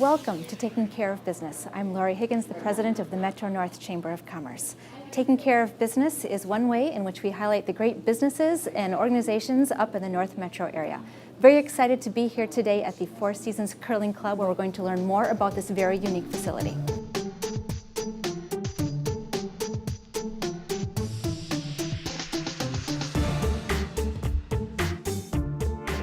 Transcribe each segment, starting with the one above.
Welcome to Taking Care of Business. I'm Lori Higgins, the president of the MetroNorth Chamber of Commerce. Taking care of business is one way in which we highlight the great businesses and organizations up in the North Metro area. Very excited to be here today at the Four Seasons Curling Club, where we're going to learn more about this very unique facility.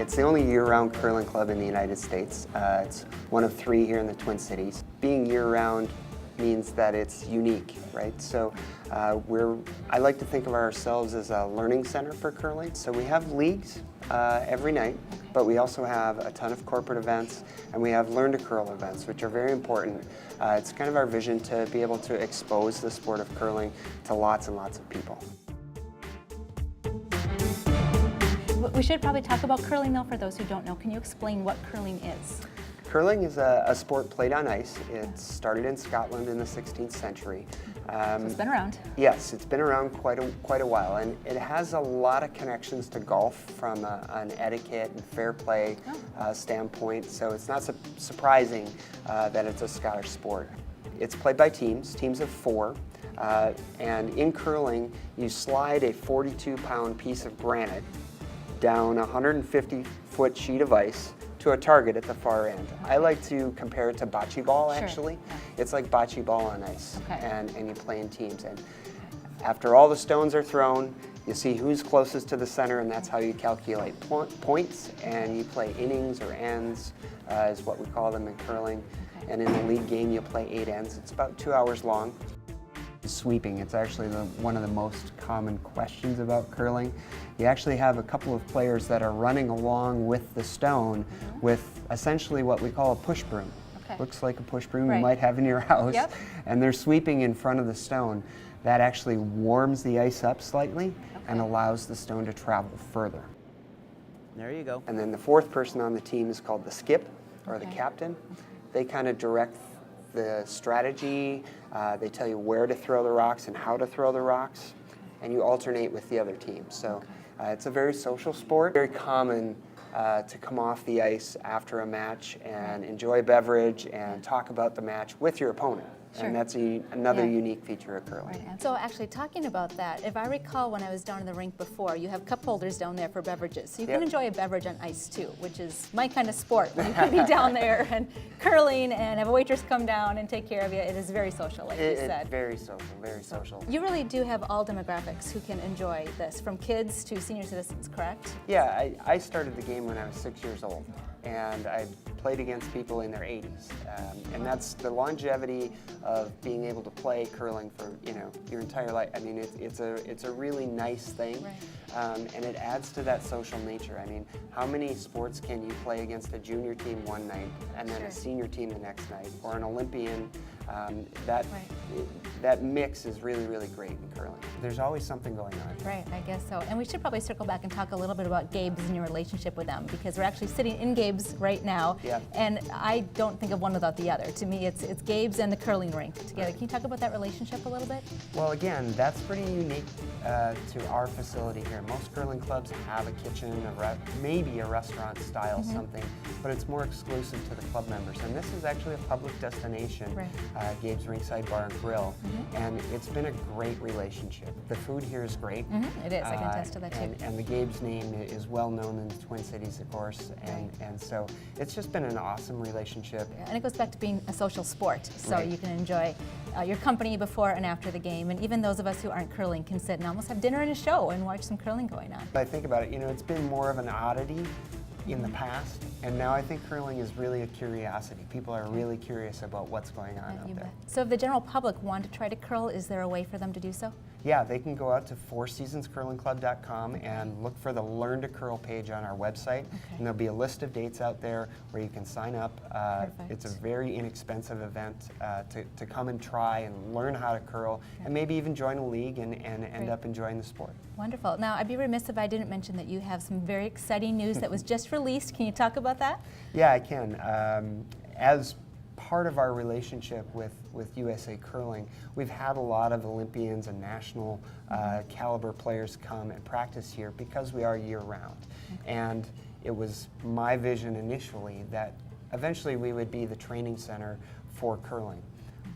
It's the only year-round curling club in the United States. It's one of 3 here in the Twin Cities. Being year-round means that it's unique, right? So I like to think of ourselves as a learning center for curling. So we have leagues every night, but we also have a ton of corporate events, and we have Learn to Curl events, which are very important. It's kind of our vision to be able to expose the sport of curling to lots and lots of people. We should probably talk about curling, though, for those who don't know. Can you explain what curling is? Curling is a sport played on ice. It started in Scotland in the 16th century. So it's been around. Yes, it's been around quite a while, and it has a lot of connections to golf from an etiquette and fair play standpoint, so it's not surprising that it's a Scottish sport. It's played by teams of 4, and in curling, you slide a 42-pound piece of granite down a 150-foot sheet of ice to a target at the far end. I like to compare it to bocce ball, actually. Sure. It's like bocce ball on ice, and you play in teams. And after all the stones are thrown, you see who's closest to the center, and that's how you calculate points, and you play innings or ends, is what we call them in curling. And in the league game, you play 8 ends. It's about 2 hours long. Sweeping, it's actually one of the most common questions about curling. You actually have a couple of players that are running along with the stone with essentially what we call a push broom. Looks like a push broom you might have in your house. And they're sweeping in front of the stone. That actually warms the ice up slightly and allows the stone to travel further. There you go. And then the 4th person on the team is called the skip, or the captain. They kind of direct the strategy, they tell you where to throw the rocks and how to throw the rocks, and you alternate with the other team. So it's a very social sport. Very common to come off the ice after a match and enjoy a beverage and talk about the match with your opponent. And that's another unique feature of curling. So actually, talking about that, if I recall when I was down in the rink before, you have cup holders down there for beverages. So you can enjoy a beverage on ice too, which is my kind of sport. When you can be down there and curling and have a waitress come down and take care of you. It is very social, like you said. It's very social, very social. You really do have all demographics who can enjoy this, from kids to senior citizens, correct? Yeah, I started the game when I was 6 years old, and I played against people in their 80s, and that's the longevity of being able to play curling for your entire life. I mean, it's a really nice thing, and it adds to that social nature. I mean, how many sports can you play against a junior team one night and then a senior team the next night, or an Olympian? That mix is really, really great in curling. There's always something going on. Right, I guess so. And we should probably circle back and talk a little bit about Gabes and your relationship with them, because we're actually sitting in Gabes right now, and I don't think of one without the other. To me, it's Gabes and the curling rink together. Can you talk about that relationship a little bit? Well, again, that's pretty unique to our facility here. Most curling clubs have a kitchen, maybe a restaurant style something, but it's more exclusive to the club members. And this is actually a public destination, Gabes Ringside Bar and Grill, and it's been a great relationship. The food here is great. It is, I can attest to that too. And the Gabes name is well known in the Twin Cities, of course, and so it's just been an awesome relationship. And it goes back to being a social sport, so you can enjoy your company before and after the game, and even those of us who aren't curling can sit and almost have dinner and a show and watch some curling going on. I think about it, it's been more of an oddity in the past, and now I think curling is really a curiosity. People are really curious about what's going on out there. So if the general public want to try to curl, is there a way for them to do so? Yeah, they can go out to fourseasonscurlingclub.com and look for the Learn to Curl page on our website, and there'll be a list of dates out there where you can sign up. It's a very inexpensive event to come and try and learn how to curl, and maybe even join a league and end up enjoying the sport. Wonderful. Now, I'd be remiss if I didn't mention that you have some very exciting news that was just released. Can you talk about that? Yeah, I can. As part of our relationship with USA Curling, we've had a lot of Olympians and national caliber players come and practice here because we are year-round. And it was my vision initially that eventually we would be the training center for curling.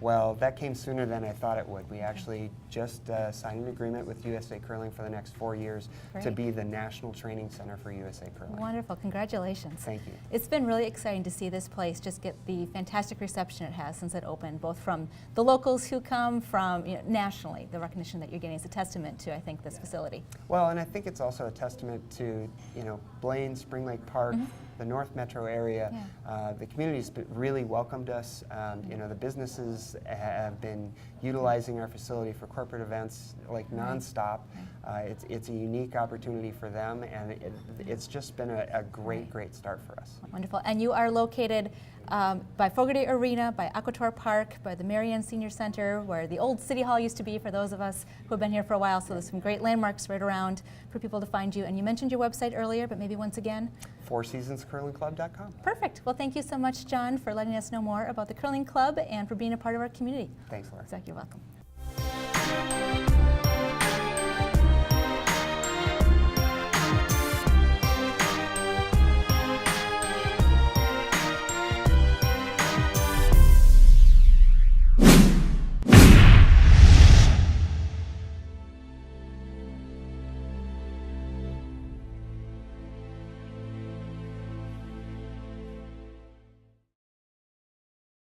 Well, that came sooner than I thought it would. We actually just signed an agreement with USA Curling for the next 4 years to Great. be the national training center for USA Curling. Wonderful, congratulations. Thank you. It's been really exciting to see this place just get the fantastic reception it has since it opened, both from the locals who come from nationally. The recognition that you're getting is a testament to, I think, this facility. Well, and I think it's also a testament to, Blaine, Spring Lake Park, the North Metro area. The community's really welcomed us. The businesses have been utilizing our facility for corporate events like nonstop. It's a unique opportunity for them, and it's just been a great start for us. Wonderful. And you are located by Fogarty Arena, by Aquator Park, by the Marion Senior Center, where the old City Hall used to be for those of us who have been here for a while. So there's some great landmarks right around for people to find you. And you mentioned your website earlier, but maybe once again. FourSeasonsCurlingClub.com. Perfect. Well, thank you so much, John, for letting us know more about the Curling Club and for being a part of our community. Thanks, Laura. Zach, you're welcome.